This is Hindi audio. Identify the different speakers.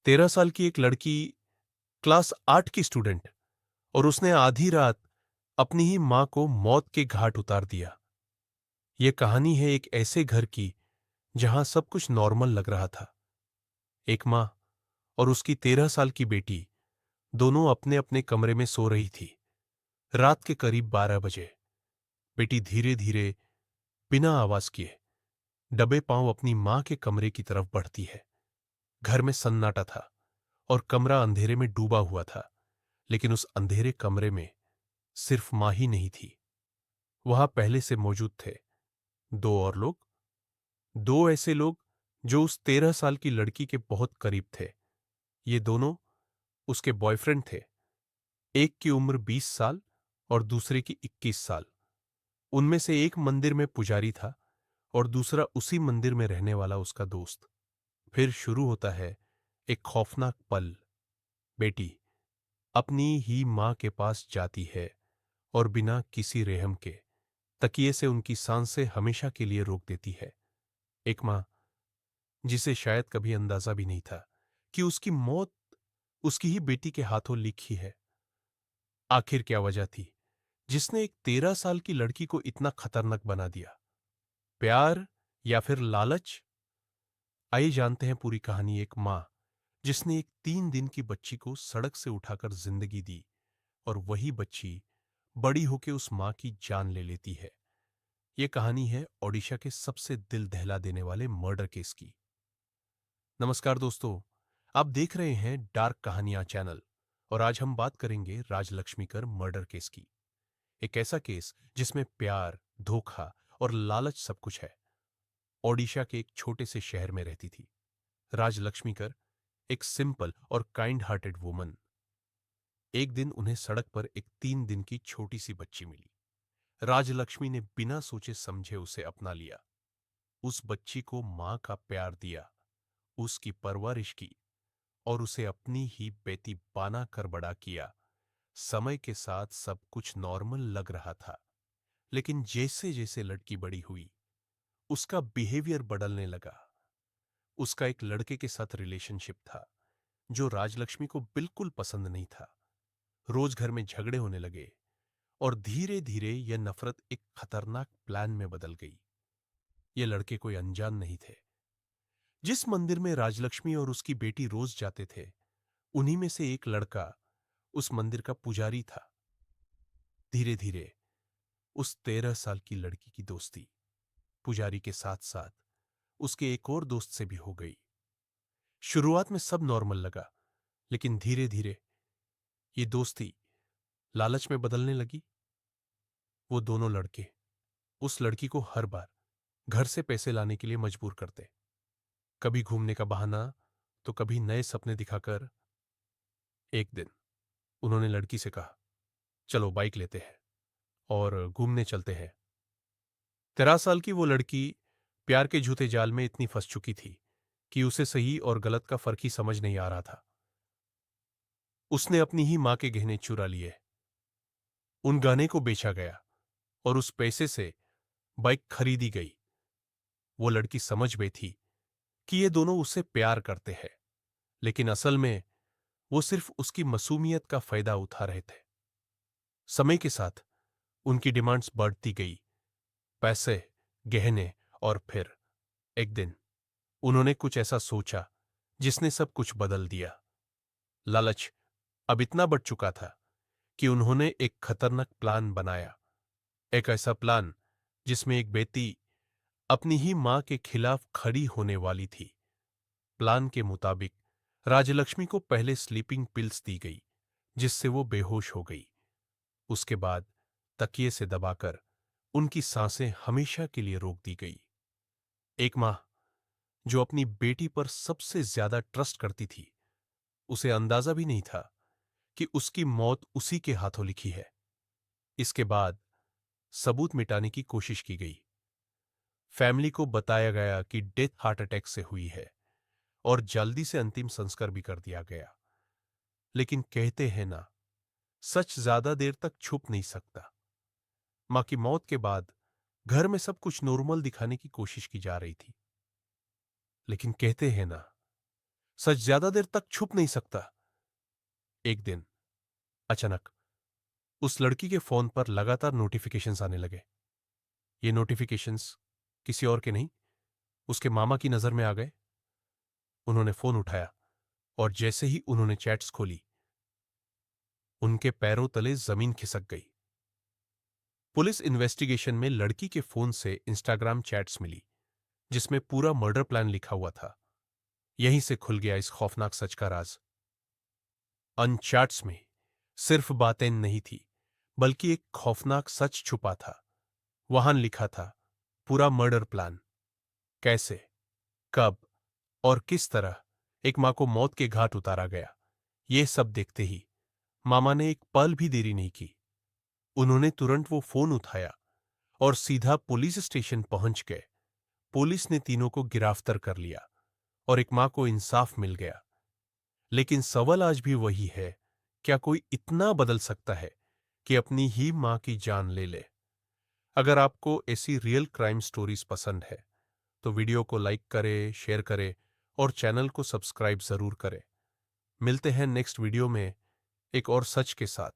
Speaker 1: 13 साल की एक लड़की, क्लास 8 की स्टूडेंट, और उसने आधी रात अपनी ही मां को मौत के घाट उतार दिया। यह कहानी है एक ऐसे घर की जहां सब कुछ नॉर्मल लग रहा था। एक मां और उसकी 13 साल की बेटी दोनों अपने अपने कमरे में सो रही थी। रात के करीब 12 बजे बेटी धीरे धीरे, बिना आवाज किए, दबे पांव अपनी मां के कमरे की तरफ बढ़ती है। घर में सन्नाटा था और कमरा अंधेरे में डूबा हुआ था, लेकिन उस अंधेरे कमरे में सिर्फ मां ही नहीं थी। वहां पहले से मौजूद थे दो और लोग, दो ऐसे लोग जो उस 13 साल की लड़की के बहुत करीब थे। ये दोनों उसके बॉयफ्रेंड थे। एक की उम्र 20 साल और दूसरे की 21 साल। उनमें से एक मंदिर में पुजारी था और दूसरा उसी मंदिर में रहने वाला उसका दोस्त। फिर शुरू होता है एक खौफनाक पल। बेटी अपनी ही मां के पास जाती है और बिना किसी रहम के तकिए से उनकी सांसें हमेशा के लिए रोक देती है। एक मां जिसे शायद कभी अंदाजा भी नहीं था कि उसकी मौत उसकी ही बेटी के हाथों लिखी है। आखिर क्या वजह थी जिसने एक 13 साल की लड़की को इतना खतरनाक बना दिया? प्यार या फिर लालच? आइए जानते हैं पूरी कहानी एक मां जिसने एक 3 दिन की बच्ची को सड़क से उठाकर जिंदगी दी, और वही बच्ची बड़ी होकर उस मां की जान ले लेती है। यह कहानी है ओडिशा के सबसे दिल दहला देने वाले मर्डर केस की। नमस्कार दोस्तों, आप देख रहे हैं डार्क कहानियां चैनल, और आज हम बात करेंगे राजलक्ष्मीकर मर्डर केस की। एक ऐसा केस जिसमें प्यार, धोखा और लालच सब कुछ है। ओडिशा के एक छोटे से शहर में रहती थी राजलक्ष्मीकर, एक सिंपल और काइंड हार्टेड वुमन। एक दिन उन्हें सड़क पर एक 3 दिन की छोटी सी बच्ची मिली। राजलक्ष्मी ने बिना सोचे समझे उसे अपना लिया। उस बच्ची को मां का प्यार दिया, उसकी परवरिश की और उसे अपनी ही बेटी बना कर बड़ा किया। समय के साथ सब कुछ नॉर्मल लग रहा था, लेकिन जैसे जैसे लड़की बड़ी हुई, उसका बिहेवियर बदलने लगा। उसका एक लड़के के साथ रिलेशनशिप था जो राजलक्ष्मी को बिल्कुल पसंद नहीं था। रोज घर में झगड़े होने लगे और धीरे धीरे यह नफरत एक खतरनाक प्लान में बदल गई। ये लड़के कोई अनजान नहीं थे। जिस मंदिर में राजलक्ष्मी और उसकी बेटी रोज जाते थे, उन्हीं में से एक लड़का उस मंदिर का पुजारी था। धीरे धीरे उस 13 साल की लड़की की दोस्ती पुजारी के साथ साथ उसके एक और दोस्त से भी हो गई। शुरुआत में सब नॉर्मल लगा, लेकिन धीरे धीरे ये दोस्ती लालच में बदलने लगी। वो दोनों लड़के उस लड़की को हर बार घर से पैसे लाने के लिए मजबूर करते। कभी घूमने का बहाना, तो कभी नए सपने दिखाकर। एक दिन उन्होंने लड़की से कहा, चलो बाइक लेते हैं और घूमने चलते हैं। 13 साल की वो लड़की प्यार के झूठे जाल में इतनी फंस चुकी थी कि उसे सही और गलत का फर्क ही समझ नहीं आ रहा था। उसने अपनी ही मां के गहने चुरा लिए, उन गहने को बेचा गया और उस पैसे से बाइक खरीदी गई। वो लड़की समझ गई थी कि ये दोनों उससे प्यार करते हैं, लेकिन असल में वो सिर्फ उसकी मासूमियत का फायदा उठा रहे थे। समय के साथ उनकी डिमांड्स बढ़ती गई, पैसे, गहने, और फिर एक दिन उन्होंने कुछ ऐसा सोचा जिसने सब कुछ बदल दिया। लालच अब इतना बढ़ चुका था कि उन्होंने एक खतरनाक प्लान बनाया। एक ऐसा प्लान जिसमें एक बेटी अपनी ही मां के खिलाफ खड़ी होने वाली थी। प्लान के मुताबिक राजलक्ष्मी को पहले स्लीपिंग पिल्स दी गई, जिससे वो बेहोश हो गई। उसके बाद तकिए से दबाकर उनकी सांसें हमेशा के लिए रोक दी गई। एक मां जो अपनी बेटी पर सबसे ज्यादा ट्रस्ट करती थी, उसे अंदाजा भी नहीं था कि उसकी मौत उसी के हाथों लिखी है। इसके बाद सबूत मिटाने की कोशिश की गई। फैमिली को बताया गया कि डेथ हार्ट अटैक से हुई है और जल्दी से अंतिम संस्कार भी कर दिया गया। लेकिन कहते हैं ना, सच ज्यादा देर तक छुप नहीं सकता। मां की मौत के बाद घर में सब कुछ नॉर्मल दिखाने की कोशिश की जा रही थी, लेकिन कहते हैं ना, सच ज्यादा देर तक छुप नहीं सकता। एक दिन अचानक उस लड़की के फोन पर लगातार नोटिफिकेशंस आने लगे। ये नोटिफिकेशंस किसी और के नहीं, उसके मामा की नजर में आ गए। उन्होंने फोन उठाया और जैसे ही उन्होंने चैट्स खोली, उनके पैरों तले जमीन खिसक गई। पुलिस इन्वेस्टिगेशन में लड़की के फोन से इंस्टाग्राम चैट्स मिली, जिसमें पूरा मर्डर प्लान लिखा हुआ था। यहीं से खुल गया इस खौफनाक सच का राज। उन चैट्स में सिर्फ बातें नहीं थी, बल्कि एक खौफनाक सच छुपा था। वहां लिखा था पूरा मर्डर प्लान, कैसे, कब और किस तरह एक मां को मौत के घाट उतारा गया। यह सब देखते ही मामा ने एक पल भी देरी नहीं की। उन्होंने तुरंत वो फोन उठाया और सीधा पुलिस स्टेशन पहुंच गए। पुलिस ने तीनों को गिरफ्तार कर लिया और एक मां को इंसाफ मिल गया। लेकिन सवाल आज भी वही है, क्या कोई इतना बदल सकता है कि अपनी ही मां की जान ले ले? अगर आपको ऐसी रियल क्राइम स्टोरीज पसंद है तो वीडियो को लाइक करें, शेयर करें और चैनल को सब्सक्राइब जरूर करें। मिलते हैं नेक्स्ट वीडियो में एक और सच के साथ।